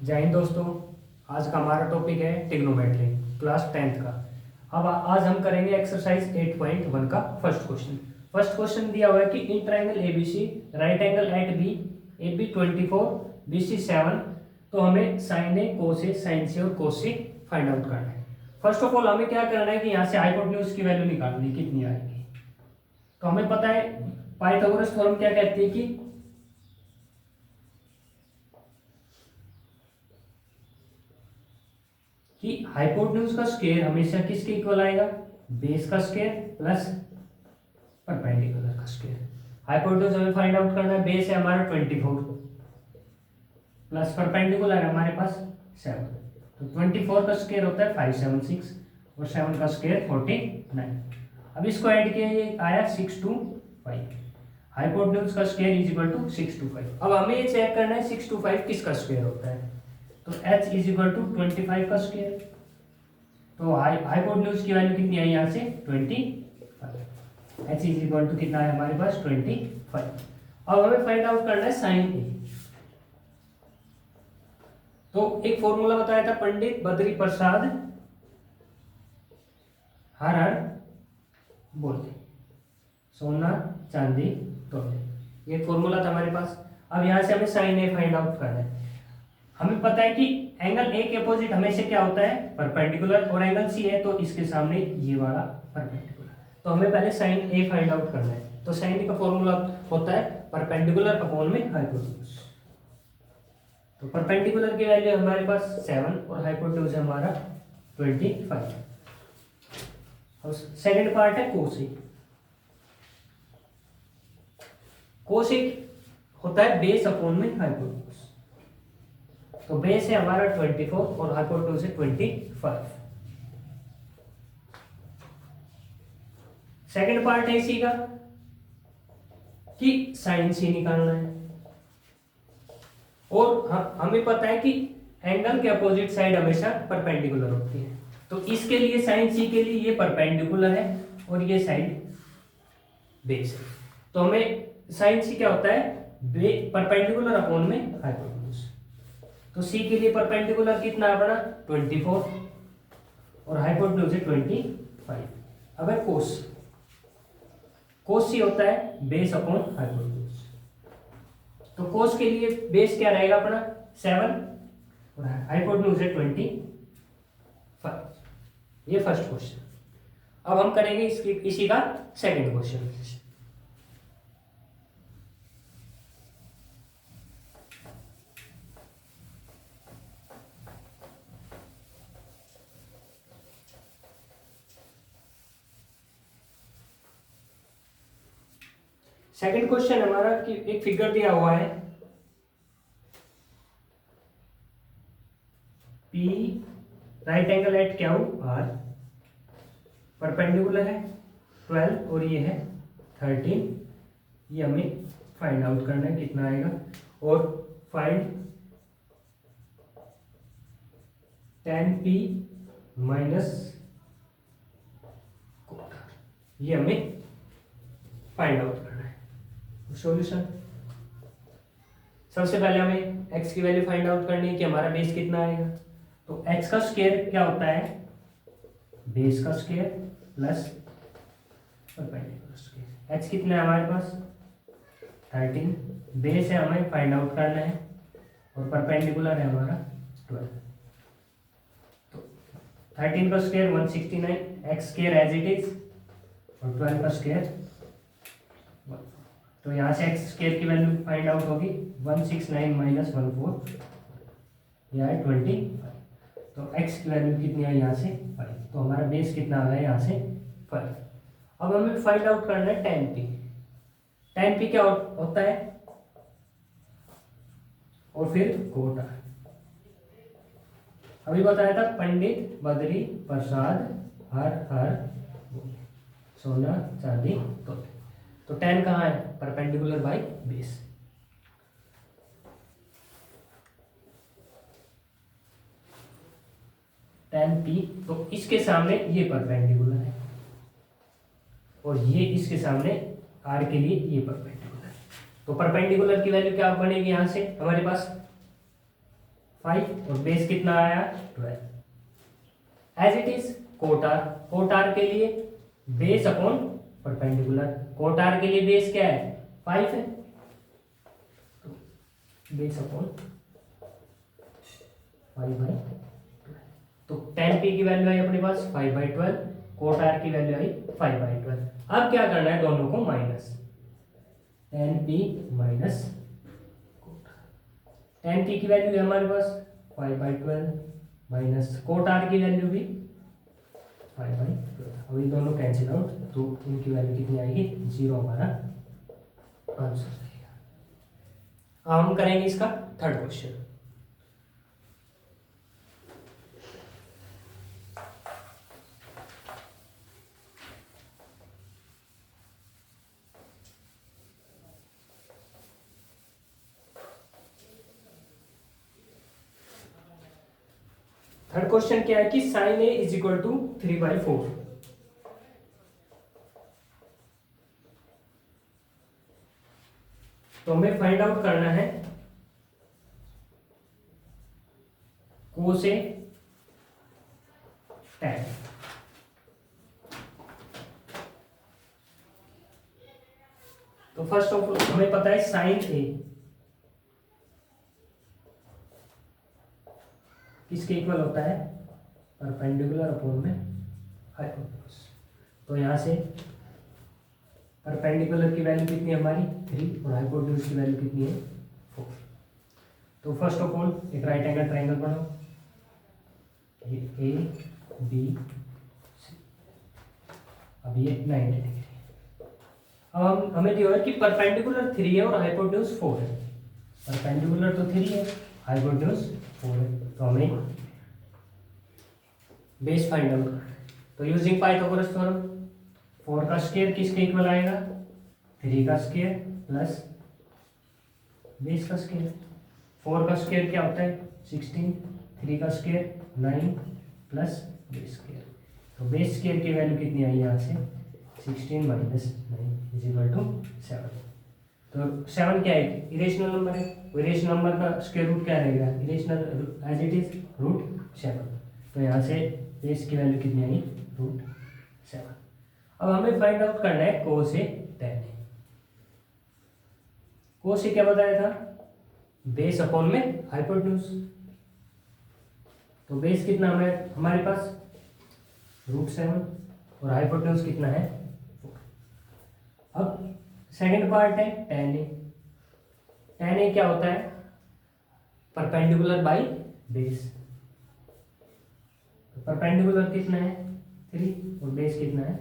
जय हिंद दोस्तों। आज का हमारा टॉपिक है ट्रिग्नोमेट्री, क्लास 10th का। अब आज हम करेंगे एक्सरसाइज 8.1 का फर्स्ट क्वेश्चन। फर्स्ट क्वेश्चन दिया हुआ है कि in triangle ABC right angle at B, A B 24, B C 7, तो हमें साइन ए, कोस ए, साइन सी और कोस सी फाइंड आउट करना है। फर्स्ट ऑफ ऑल हमें क्या करना है कि यहाँ से हाइपोटेन्यूज की वैल्यू निकालनी, कितनी आएगी। तो हमें पता है पाइथागोरस थ्योरम क्या कहती है कि हाइपोटेन्यूज का स्क्वायर हमेशा किसके इक्वल आएगा, बेस का स्क्वायर प्लस परपेंडिकुलर का स्क्वायर। हाइपोटेन्यूज हमें फाइंड आउट करना है, बेस है हमारा 24 प्लस परपेंडिकुलर है हमारे पास 7, तो 24 का स्क्वायर होता है 576 और 7 का स्क्वायर 49। अब इसको ऐड किया, ये आया 625। हाइपोटेन्यूज का स्क्वायर इज इक्वल टू 625। अब हमें ये चेक करना है 625 किसका स्क्वायर होता है, तो h इज इक्वल टू 25 का स्क्वायर। तो हाइपोटेन्यूज की वैल्यू कितनी आई यहाँ से 25। h इज इक्वल टू कितना है हमारे पास 25। अब हमें फाइंड आउट करना है साइन ए। तो एक फॉर्मूला बताया था पंडित बद्री प्रसाद हर हर बोलते, सोना चांदी तोले, ये फॉर्मूला था हमारे पास। अब यहाँ से हमें साइन ए फाइंड आउट करना है। हमें पता है कि एंगल ए के अपोजिट हमेशा क्या होता है, परपेंडिकुलर, और एंगल सी है तो इसके सामने ये वाला परपेंडिकुलर। तो हमें पहले साइन ए फाइंड आउट करना है। तो साइन ए का फॉर्मूला होता है परपेंडिकुलर अपॉन में हाइपोटेन्यूज। तो परपेंडिकुलर की वैल्यू हमारे पास 7 और हाइपोटेन्यूज है हमारा 25। और सेकंड पार्ट है कोसेक। कोसेक होता है बेस अपॉन में हाइपोटेन्यूज। तो बेस है हमारा 24 और हाइपोटेन्यूज है 25। सेकंड पार्ट है इसी का कि साइन सी निकालना है, और हमें पता है कि एंगल के अपोजिट साइड हमेशा परपेंडिकुलर होती है। तो इसके लिए साइन सी के लिए ये परपेंडिकुलर है और ये साइड बेस है। तो हमें साइन सी क्या होता है, परपेंडिकुलर अपॉन में हाइपोटेन्यूज। तो सी के लिए परपेंडिकुलर कितना है अपना 24 और हाइपोटेन्यूज है 25। अब है कोस। कोस सी होता है बेस अपॉन हाइपोटेन्यूज। तो कोस के लिए बेस क्या रहेगा अपना 7 और हाइपोटेन्यूज है 25। ये फर्स्ट क्वेश्चन। अब हम करेंगे इसी का सेकंड क्वेश्चन। सेकंड क्वेश्चन हमारा कि एक फिगर दिया हुआ है P right angle at Q R, perpendicular है 12 और ये है 13। ये हमें फाइंड आउट करना है कितना आएगा, और फाइंड tan P माइनस, ये हमें फाइंड आउट करना है। सॉल्यूशन, सबसे पहले हमें x की वैल्यू फाइंड आउट करनी है कि हमारा बेस कितना आएगा। तो x का स्क्वायर क्या होता है, बेस का square plus perpendicular square. h कितना है हमारे पास 13, बेस है हमें फाइंड आउट करना है, और परपेंडिकुलर है हमारा 12। तो 13 का square 169, x square as it is, और 12 का स्क्वायर। तो यहाँ से x स्क्वायर की वैल्यू फाइंड आउट होगी 169 माइनस 14, यह है 25। तो x की वैल्यू कितनी है यहाँ से 5। तो हमारा बेस कितना आ गया यहाँ से 5। अब हमें फाइंड आउट करना है tan P। tan P क्या होता है, और फिर कोटा। अभी बताया था पंडित बद्री प्रसाद हर हर सोना चांदी तोले। तो tan कहाँ है, perpendicular by base. tan P, तो इसके सामने ये परपेंडिकुलर है, और ये इसके सामने r के लिए ये परपेंडिकुलर है। तो परपेंडिकुलर की वैल्यू क्या बनेगी यहाँ से हमारे पास 5 और बेस कितना आया 12। एज इट इज कोटार, कोटार के लिए बेस अपॉन परपेंडिकुलर, कोटार के लिए बेस क्या है 5 है, तो बेस अपॉन 5/12। तो tan p की वैल्यू आई अपने पास 5/12, कोट r की वैल्यू आई 5/12। अब क्या करना है दोनों को minus, tan p minus tan p की वैल्यू है हमारे पास 5/12 माइनस कोट r की वैल्यू भी 5/12। अब ये दोनों कैंसिल आउट, तो इनकी वैल्यू कितनी आएगी 0, हमारा आंसर रहेगा। अब हम करेंगे इसका थर्ड क्वेश्चन। थर्ड क्वेश्चन क्या है कि sine A is equal to 3/4। तो हमें फाइंड आउट करना है कोस ए टैन। तो फर्स्ट ऑफ ऑल हमें पता है साइन ए किसके इक्वल होता है परपेंडिकुलर अपॉन में हाइपोटेन्यूज। तो यहां से परपेंडिकुलर की वैल्यू कितनी है हमारी 3 और हाइपोटेन्यूज की वैल्यू कितनी है 4। तो फर्स्ट ऑफ ऑल एक राइट एंगल ट्राइंगल बनाओ, ये ए बी सी, अब ये 90 डिग्री। अब हमें दिया है कि परपेंडिकुलर 3 है और हाइपोटेन्यूज 4 है। परपेंडिकुलर तो 3 है, हाइपोटेन्यूज 4 है, तो हमें बेस फाइंड आउट करना है। तो यूजिंग पाइथागोरस थ्योरम 4 का स्क्वायर किसके इक्वल आएगा 3 का स्क्वायर प्लस बेस का स्क्वायर। 4 का स्क्वायर क्या होता है 16, 3 का स्क्वायर 9 प्लस बेस स्क्वायर। तो बेस स्क्वायर की वैल्यू कितनी आई यहाँ से 16 माइनस 9 इज इक्वल टू 7। तो 7 क्या है इरेशनल नंबर है, इरेशनल नंबर का स्क्वायर रूट क्या रहेगा इरेशनल एज इट इज √7। तो यहाँ से बेस की वैल्यू कितनी आई √7। अब हमें फाइंड आउट करना है कोस ए टैन ए। कोस ए क्या बताया था बेस अपॉन में हाइपोटेन्यूज। तो बेस कितना है हमारे पास √7 और हाइपोटेन्यूज कितना है 4। अब सेकंड पार्ट है tan ए। tan ए क्या होता है परपेंडिकुलर बाई बेस। तो परपेंडिकुलर कितना है 3 और बेस कितना है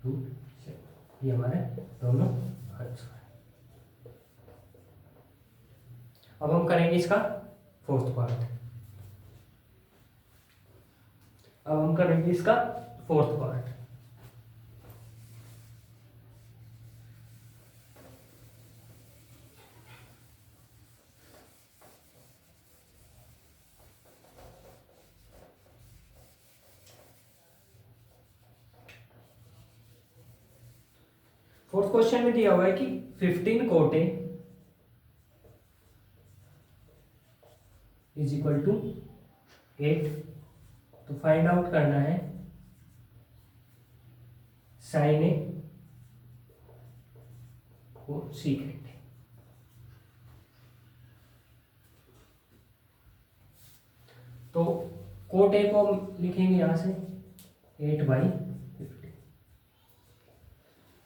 √7। ये हमारे दोनों आंसर है। अब हम करेंगे इसका फोर्थ पार्ट। अब हम करेंगे इसका फोर्थ पार्ट। फोर्थ क्वेश्चन में दिया हुआ है कि 15 cot A is equal to 8। तो फाइंड आउट करना है साइन ए और सीकेंट ए। तो कोट ए को हम लिखेंगे यहां से 8/50।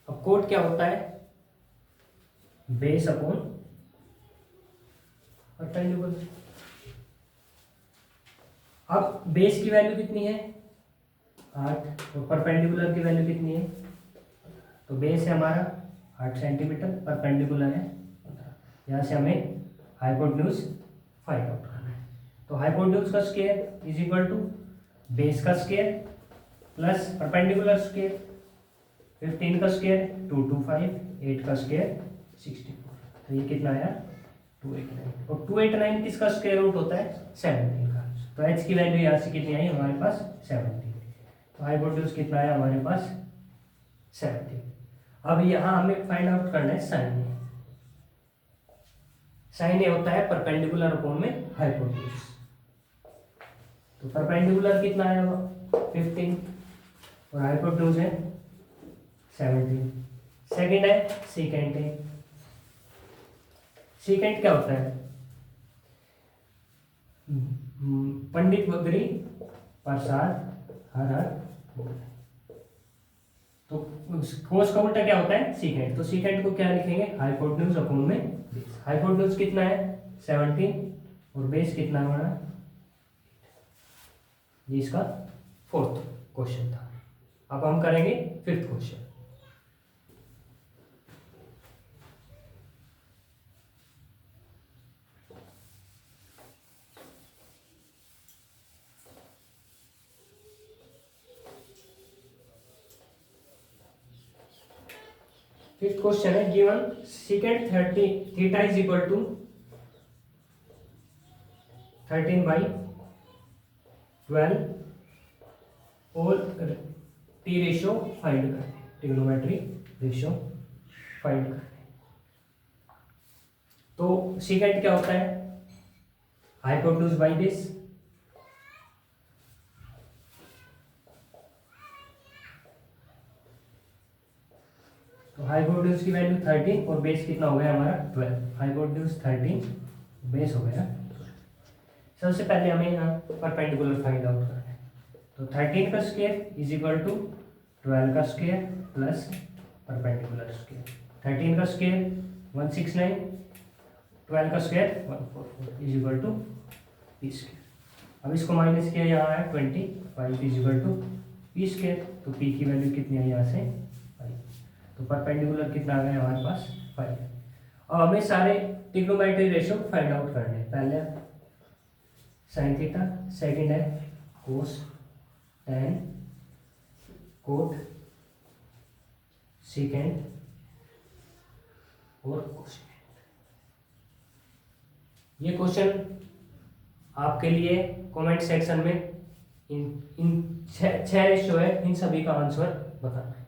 अब कोट क्या होता है बेस अपॉन परपेंडिकुलर। अब बेस की वैल्यू कितनी है 8 और परपेंडिकुलर की वैल्यू कितनी है। तो बेस है हमारा 8 सेंटीमीटर, परपेंडिकुलर है 15। यहाँ से हमें हाइपोटेन्यूज फाइंड आउट करना है। तो हाइपोटेन्यूज का square is equal to base का स्क्वायर प्लस परपेंडिकुलर स्क्वायर। 15 का स्क्वायर 225, 8 का स्क्वायर 64। तो ये कितना आया 289। और 289 किसका स्क्वायर रूट होता है 17 का। तो h की वैल्यू यहाँ से कितनी आई हमारे पास 17। तो हाइपोटेन्यूज कितना आया हमारे पास 17। अब यहाँ हमें फाइंड आउट करना है साइन ए। साइन ए होता है परपेंडिकुलर अपॉन में हाइपोटेन्यूज। तो परपेंडिकुलर कितना आएगा 15 और हाइपोटेन्यूज है 17। सेकंड है सीकेंट है। सीकेंट क्या होता है? पंडित बद्री प्रसाद हर हर। तो कोस का उल्टा क्या होता है? सीकेंट। तो सीकेंट को क्या लिखेंगे? हाइपोटेन्यूज अपॉन में बेस। हाइपोटेन्यूज कितना है 17 और बेस कितना हमारा? ये इसका फोर्थ क्वेश्चन था। अब हम करेंगे फिफ्थ क्वेश्चन। फिफ्थ क्वेश्चन है given secant 30 theta is equal to 13/12 और टी रेशियो फाइंड करना है। ट्रिग्नोमेट्री रेशियो फाइंड करना है। तो secant क्या होता है? Hypotenuse by base. तो हाइपोटेन्यूज की वैल्यू 13 और बेस कितना हो गया हमारा 12। हाइपोटेन्यूज 13 बेस हो गया। सबसे पहले हमें यहाँ परपेंडिकुलर फाइंड आउट करना है। तो 13 का स्क्वायर इज इक्वल टू 12 का स्क्वायर प्लस परपेंडिकुलर स्क्वायर। 13 का स्क्वायर 169, 12 का square 144 is equal to P square. अब इसको माइनस किया यहाँ है 25 इज इक्वल टू पी स्क्वायर। तो पी की वैल्यू कितनी है यहाँ से 5। तो परपेंडिकुलर कितना आ गया हमारे पास 5। अब हमें सारे ट्रिग्नोमेट्री रेशियो फाइंड आउट करने हैं। पहले साइन थीटा, सेकंड है कोस, टैन, कोट, सीकेंट और कोसेकेंट। ये क्वेश्चन आपके लिए कमेंट सेक्शन में इन 6 रेशियो है, इन सभी का आंसर बताना है।